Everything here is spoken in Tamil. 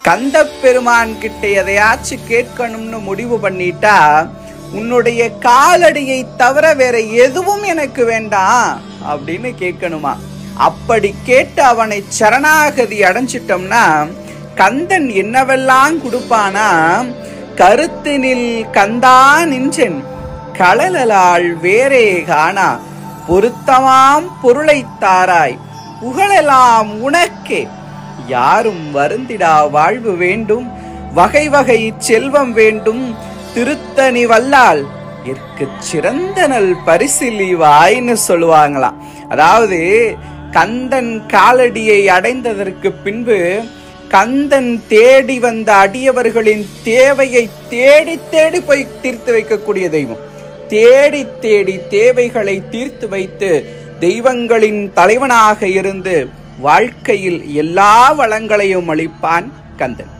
கந்த பெருமான் கிட்ட எதையாச்சும் கேட்கணும்னு முடிவு பண்ணிட்டா, உன்னுடைய காலடியை தவிர வேற எதுவும் எனக்கு வேண்டாம் அப்படின்னு கேட்கணுமா. அப்படி கேட்டு அவனை சரணாகதி அடைஞ்சிட்டோம்னா கந்தன் என்னவெல்லாம் கொடுப்பானா, கருத்தினில் கந்தா நின்றன் களலால் வேறே காணா பொருத்தமாம் பொருளை தாராய் புகழெல்லாம் உனக்கே யாரும் வருந்திடா வாழ்வு வேண்டும் வகை வகை செல்வம் வேண்டும் திருத்தணி வல்லால் எற்கு சிறந்த நல் பரிசிலிவாய்ன்னு சொல்லுவாங்களாம். அதாவது கந்தன் காலடியை அடைந்ததற்கு பின்பு கந்தன் தேடி வந்த அடியவர்களின் தேவையை தேடி தேடி போய் தீர்த்து வைக்கக்கூடிய தெய்வம். தேடி தேடி தேவைகளை தீர்த்து வைத்து தெய்வங்களின் தலைவனாக இருந்து வாழ்க்கையில் எல்லா வளங்களையும் அளிப்பான் கந்தன்.